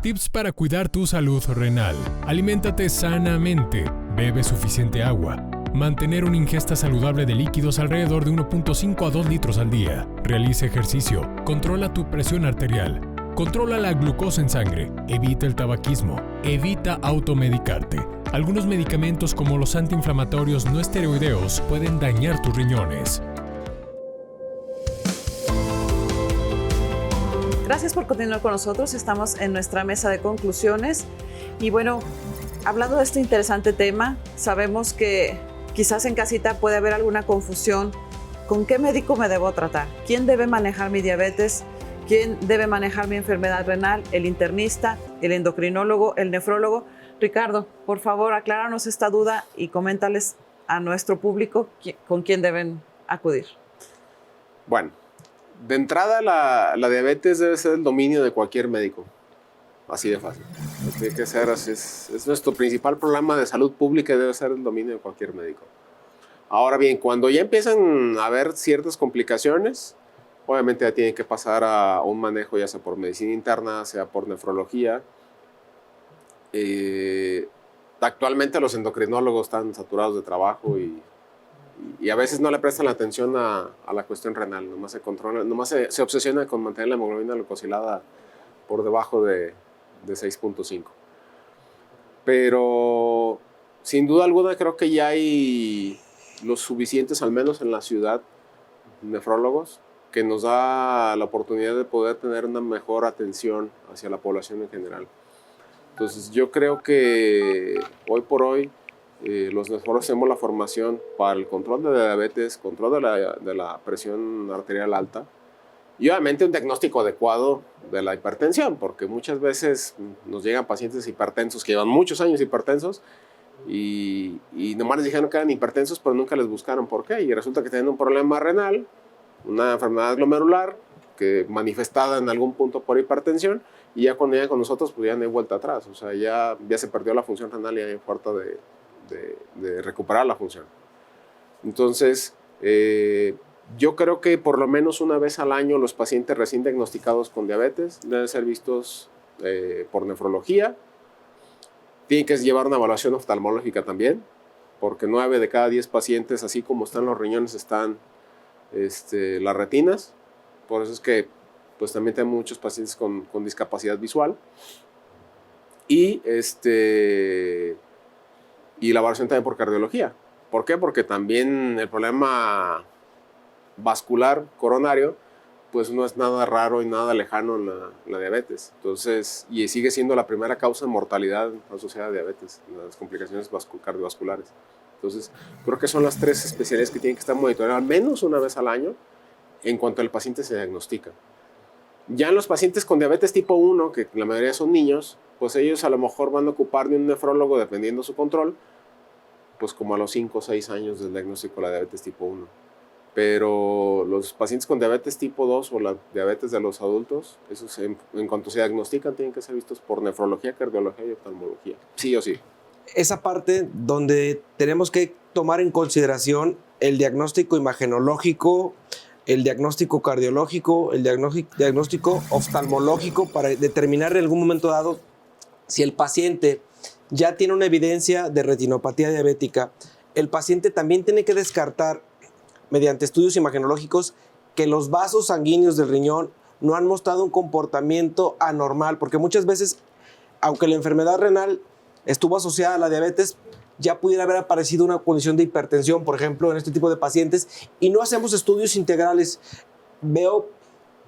Tips para cuidar tu salud renal. Aliméntate sanamente. Bebe suficiente agua. Mantener una ingesta saludable de líquidos alrededor de 1.5 a 2 litros al día. Realiza ejercicio. Controla tu presión arterial. Controla la glucosa en sangre. Evita el tabaquismo. Evita automedicarte. Algunos medicamentos como los antiinflamatorios no esteroideos pueden dañar tus riñones. Gracias por continuar con nosotros. Estamos en nuestra mesa de conclusiones. Y bueno, hablando de este interesante tema, sabemos que quizás en casita puede haber alguna confusión. ¿Con qué médico me debo tratar? ¿Quién debe manejar mi diabetes? ¿Quién debe manejar mi enfermedad renal? ¿El internista, el endocrinólogo, el nefrólogo? Ricardo, por favor, acláranos esta duda y coméntales a nuestro público con quién deben acudir. Bueno, de entrada la diabetes debe ser el dominio de cualquier médico. Así de fácil. Tiene que ser, es nuestro principal problema de salud pública, debe ser el dominio de cualquier médico. Ahora bien, cuando ya empiezan a haber ciertas complicaciones, obviamente ya tienen que pasar a un manejo, ya sea por medicina interna, sea por nefrología. Actualmente los endocrinólogos están saturados de trabajo y a veces no le prestan la atención a la cuestión renal. Nomás se obsesiona con mantener la hemoglobina glucosilada por debajo de 6.5. Pero sin duda alguna creo que ya hay los suficientes, al menos en la ciudad, nefrólogos, que nos da la oportunidad de poder tener una mejor atención hacia la población en general. Entonces yo creo que hoy por hoy los nefrólogos tenemos la formación para el control de la diabetes, control de la presión arterial alta y obviamente un diagnóstico adecuado de la hipertensión, porque muchas veces nos llegan pacientes hipertensos que llevan muchos años hipertensos y nomás les dijeron que eran hipertensos, pero nunca les buscaron por qué, y resulta que tienen un problema renal, una enfermedad glomerular que manifestada en algún punto por hipertensión, y ya cuando llegan con nosotros pues ya no hay vuelta atrás, o sea, ya se perdió la función renal y hay falta de recuperar la función. Entonces, yo creo que por lo menos una vez al año los pacientes recién diagnosticados con diabetes deben ser vistos por nefrología. Tienen que llevar una evaluación oftalmológica también, porque 9 de cada 10 pacientes, así como están los riñones, están las retinas. Por eso es que pues, también tenemos muchos pacientes con discapacidad visual. Y la evaluación también por cardiología. ¿Por qué? Porque también el problema vascular coronario pues no es nada raro y nada lejano en la diabetes. Entonces, y sigue siendo la primera causa de mortalidad asociada a diabetes, las complicaciones cardiovasculares. Entonces, creo que son las 3 especialidades que tienen que estar monitoreadas al menos una vez al año en cuanto el paciente se diagnostica. Ya en los pacientes con diabetes tipo 1, que la mayoría son niños, pues ellos a lo mejor van a ocupar de un nefrólogo dependiendo su control, pues como a los 5 o 6 años del diagnóstico de la diabetes tipo 1. Pero los pacientes con diabetes tipo 2 o la diabetes de los adultos, esos en cuanto se diagnostican tienen que ser vistos por nefrología, cardiología y oftalmología, sí o sí. Esa parte donde tenemos que tomar en consideración el diagnóstico imagenológico, el diagnóstico cardiológico, el diagnóstico oftalmológico para determinar en algún momento dado si el paciente ya tiene una evidencia de retinopatía diabética. El paciente también tiene que descartar mediante estudios imagenológicos que los vasos sanguíneos del riñón no han mostrado un comportamiento anormal, porque muchas veces, aunque la enfermedad renal estuvo asociada a la diabetes, ya pudiera haber aparecido una condición de hipertensión, por ejemplo, en este tipo de pacientes, y no hacemos estudios integrales. Veo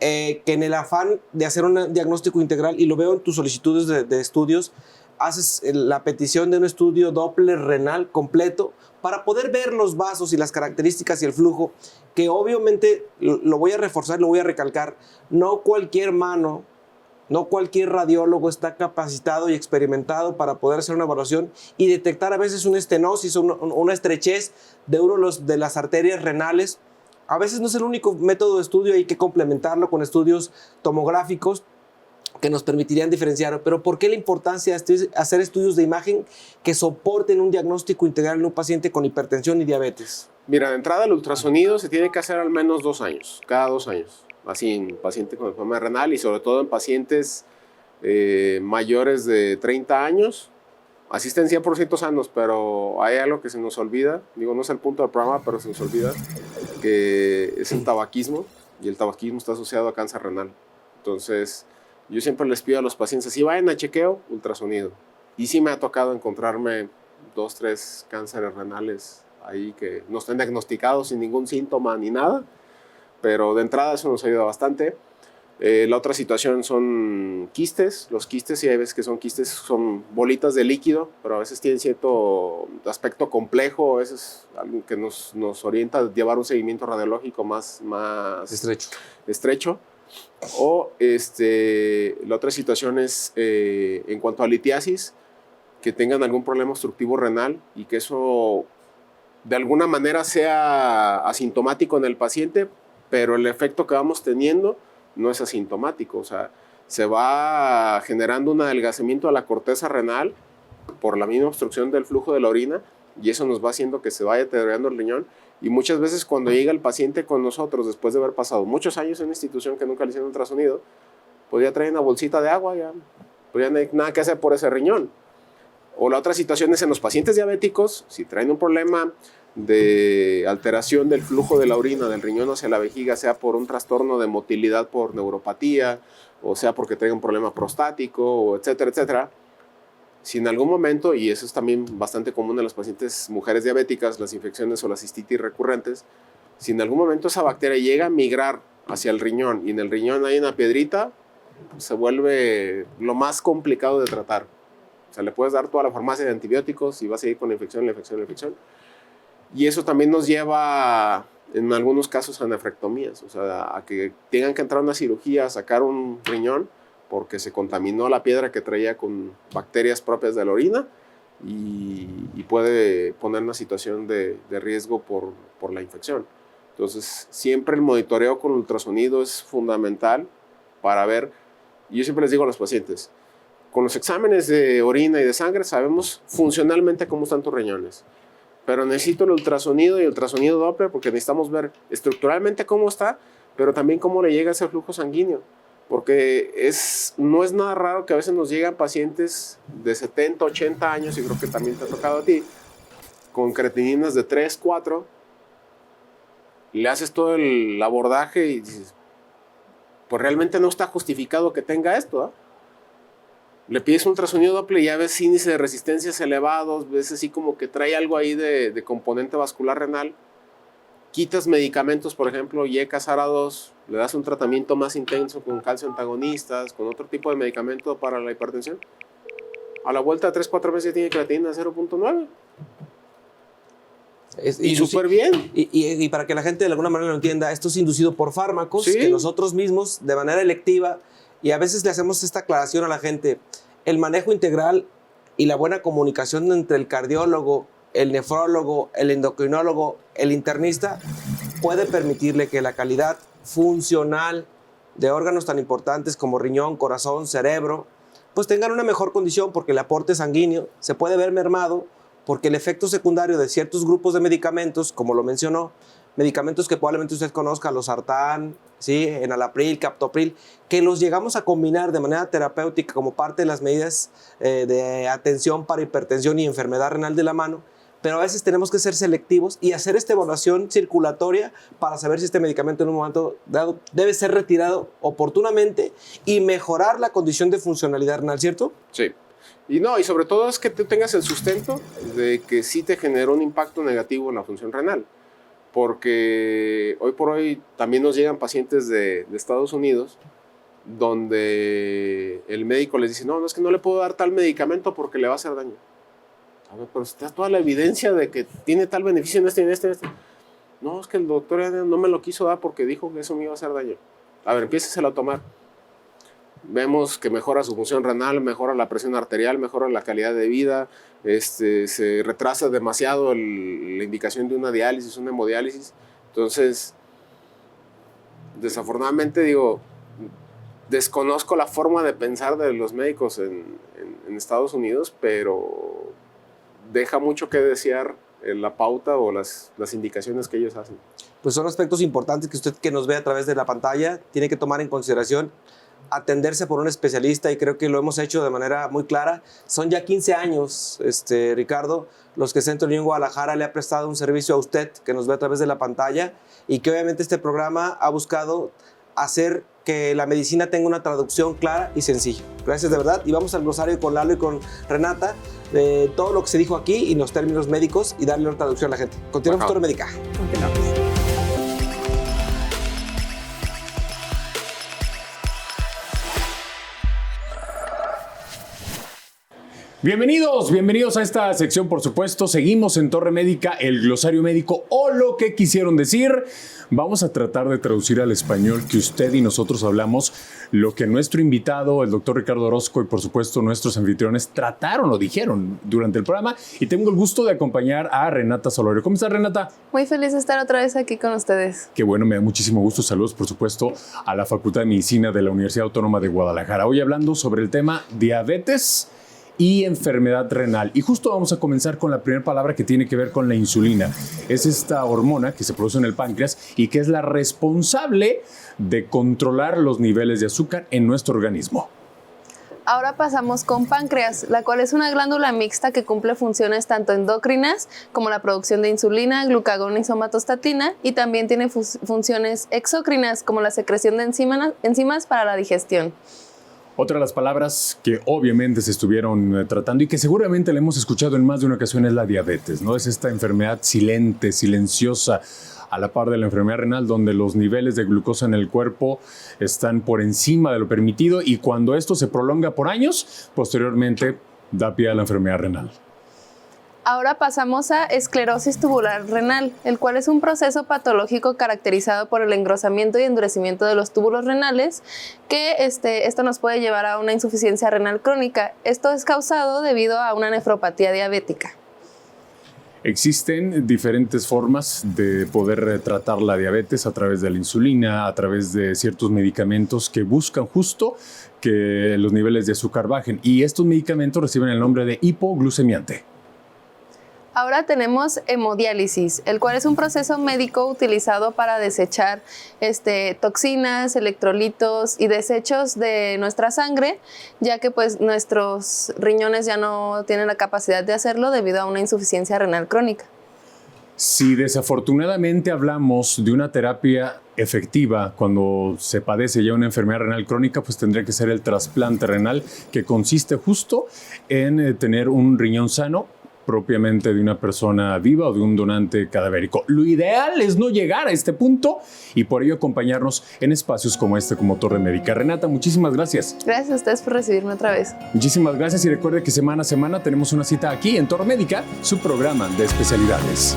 que en el afán de hacer un diagnóstico integral, y lo veo en tus solicitudes de estudios, haces la petición de un estudio Doppler renal completo para poder ver los vasos y las características y el flujo, que obviamente, lo voy a reforzar, lo voy a recalcar, no cualquier mano, no cualquier radiólogo está capacitado y experimentado para poder hacer una evaluación y detectar a veces una estenosis o una estrechez de uno de las arterias renales. A veces no es el único método de estudio, hay que complementarlo con estudios tomográficos que nos permitirían diferenciar. Pero ¿por qué la importancia de hacer estudios de imagen que soporten un diagnóstico integral en un paciente con hipertensión y diabetes? Mira, de entrada el ultrasonido se tiene que hacer al menos 2 años, cada 2 años. Así en pacientes con enfermedad renal y sobre todo en pacientes mayores de 30 años. Así estén 100% sanos, pero hay algo que se nos olvida, digo, no es el punto del programa, pero se nos olvida, que es el tabaquismo, y el tabaquismo está asociado a cáncer renal. Entonces, yo siempre les pido a los pacientes, si vayan a chequeo, ultrasonido. Y sí me ha tocado encontrarme 2, 3 cánceres renales ahí que no estén diagnosticados sin ningún síntoma ni nada, pero de entrada eso nos ayuda bastante. La otra situación son quistes. Los quistes, sí hay veces que son quistes, son bolitas de líquido, pero a veces tienen cierto aspecto complejo, a veces algo que nos orienta a llevar un seguimiento radiológico más estrecho. O la otra situación es en cuanto a litiasis, que tengan algún problema obstructivo renal y que eso de alguna manera sea asintomático en el paciente, pero el efecto que vamos teniendo no es asintomático, o sea, se va generando un adelgazamiento de la corteza renal por la misma obstrucción del flujo de la orina y eso nos va haciendo que se vaya deteriorando el riñón y muchas veces cuando llega el paciente con nosotros después de haber pasado muchos años en una institución que nunca le hicieron ultrasonido, pues ya traen una bolsita de agua, pues ya no hay nada que hacer por ese riñón. O la otra situación es en los pacientes diabéticos, si traen un problema de alteración del flujo de la orina del riñón hacia la vejiga, sea por un trastorno de motilidad por neuropatía, o sea porque tenga un problema prostático, o etcétera, etcétera. Si en algún momento, y eso es también bastante común en las pacientes mujeres diabéticas, las infecciones o las cistitis recurrentes, si en algún momento esa bacteria llega a migrar hacia el riñón y en el riñón hay una piedrita, se vuelve lo más complicado de tratar. O sea, le puedes dar toda la farmacia de antibióticos y va a seguir con la infección. Y eso también nos lleva, en algunos casos, a nefrectomías, o sea, a que tengan que entrar a una cirugía, a sacar un riñón, porque se contaminó la piedra que traía con bacterias propias de la orina y puede poner una situación de riesgo por la infección. Entonces, siempre el monitoreo con ultrasonido es fundamental para ver, y yo siempre les digo a los pacientes, con los exámenes de orina y de sangre sabemos funcionalmente cómo están tus riñones. Pero necesito el ultrasonido y el ultrasonido Doppler porque necesitamos ver estructuralmente cómo está, pero también cómo le llega ese flujo sanguíneo. Porque no es nada raro que a veces nos llegan pacientes de 70, 80 años, y creo que también te ha tocado a ti, con creatininas de 3, 4, le haces todo el abordaje y dices, pues realmente no está justificado que tenga esto, ¿eh? Le pides un ultrasonido Doppler y ya ves índices de resistencias elevados, ves así como que trae algo ahí de componente vascular renal. Quitas medicamentos, por ejemplo, YCASARA2, le das un tratamiento más intenso con calcio antagonistas, con otro tipo de medicamento para la hipertensión. A la vuelta de 3, 4 meses ya tiene creatinina 0.9. Y súper bien. Y para que la gente de alguna manera lo entienda, esto es inducido por fármacos que nosotros mismos, de manera electiva, y a veces le hacemos esta aclaración a la gente, el manejo integral y la buena comunicación entre el cardiólogo, el nefrólogo, el endocrinólogo, el internista, puede permitirle que la calidad funcional de órganos tan importantes como riñón, corazón, cerebro, pues tengan una mejor condición porque el aporte sanguíneo se puede ver mermado porque el efecto secundario de ciertos grupos de medicamentos, como lo mencionó, medicamentos que probablemente usted conozca, los Sartán, ¿sí? Enalapril, Captopril, que los llegamos a combinar de manera terapéutica como parte de las medidas de atención para hipertensión y enfermedad renal de la mano, pero a veces tenemos que ser selectivos y hacer esta evaluación circulatoria para saber si este medicamento en un momento dado debe ser retirado oportunamente y mejorar la condición de funcionalidad renal, ¿cierto? Sí. Y sobre todo es que tú tengas el sustento de que sí te generó un impacto negativo en la función renal. Porque hoy por hoy también nos llegan pacientes de Estados Unidos donde el médico les dice, no, es que no le puedo dar tal medicamento porque le va a hacer daño. A ver, pero está toda la evidencia de que tiene tal beneficio en este. No, es que el doctor no me lo quiso dar porque dijo que eso me iba a hacer daño. A ver, empiéceselo a tomar. Vemos que mejora su función renal, mejora la presión arterial, mejora la calidad de vida, se retrasa demasiado la indicación de una diálisis, una hemodiálisis. Entonces, desafortunadamente, desconozco la forma de pensar de los médicos en Estados Unidos, pero deja mucho que desear la pauta o las indicaciones que ellos hacen. Pues son aspectos importantes que usted que nos ve a través de la pantalla tiene que tomar en consideración. atenderse por un especialista, y creo que lo hemos hecho de manera muy clara. Son ya 15 años, Ricardo, los que Centro Unión Guadalajara le ha prestado un servicio a usted que nos ve a través de la pantalla, y que obviamente este programa ha buscado hacer que la medicina tenga una traducción clara y sencilla. Gracias de verdad, y vamos al glosario con Lalo y con Renata de todo lo que se dijo aquí y los términos médicos, y darle una traducción a la gente. Continuamos, Torre Médica. Continuamos. Bienvenidos a esta sección, por supuesto. Seguimos en Torre Médica, el glosario médico o lo que quisieron decir. Vamos a tratar de traducir al español que usted y nosotros hablamos, lo que nuestro invitado, el doctor Ricardo Orozco, y por supuesto nuestros anfitriones trataron o dijeron durante el programa. Y tengo el gusto de acompañar a Renata Solorio. ¿Cómo estás, Renata? Muy feliz de estar otra vez aquí con ustedes. Qué bueno, me da muchísimo gusto. Saludos, por supuesto, a la Facultad de Medicina de la Universidad Autónoma de Guadalajara. Hoy hablando sobre el tema diabetes y enfermedad renal. Y justo vamos a comenzar con la primera palabra, que tiene que ver con la insulina. Es esta hormona que se produce en el páncreas y que es la responsable de controlar los niveles de azúcar en nuestro organismo. Ahora pasamos con páncreas, la cual es una glándula mixta que cumple funciones tanto endocrinas como la producción de insulina, glucagón y somatostatina, y también tiene funciones exócrinas como la secreción de enzimas para la digestión. Otra de las palabras que obviamente se estuvieron tratando y que seguramente le hemos escuchado en más de una ocasión es la diabetes, ¿no? Es esta enfermedad silente, silenciosa, a la par de la enfermedad renal, donde los niveles de glucosa en el cuerpo están por encima de lo permitido, y cuando esto se prolonga por años, posteriormente da pie a la enfermedad renal. Ahora pasamos a esclerosis tubular renal, el cual es un proceso patológico caracterizado por el engrosamiento y endurecimiento de los túbulos renales, que esto nos puede llevar a una insuficiencia renal crónica. Esto es causado debido a una nefropatía diabética. Existen diferentes formas de poder tratar la diabetes a través de la insulina, a través de ciertos medicamentos que buscan justo que los niveles de azúcar bajen, y estos medicamentos reciben el nombre de hipoglucemiante. Ahora tenemos hemodiálisis, el cual es un proceso médico utilizado para desechar toxinas, electrolitos y desechos de nuestra sangre, ya que pues nuestros riñones ya no tienen la capacidad de hacerlo debido a una insuficiencia renal crónica. Si desafortunadamente hablamos de una terapia efectiva cuando se padece ya una enfermedad renal crónica, pues tendría que ser el trasplante renal, que consiste justo en tener un riñón sano, propiamente de una persona viva o de un donante cadavérico. Lo ideal es no llegar a este punto, y por ello acompañarnos en espacios como este, como Torre Médica. Renata, muchísimas gracias. Gracias a ustedes por recibirme otra vez. Muchísimas gracias, y recuerde que semana a semana tenemos una cita aquí en Torre Médica, su programa de especialidades.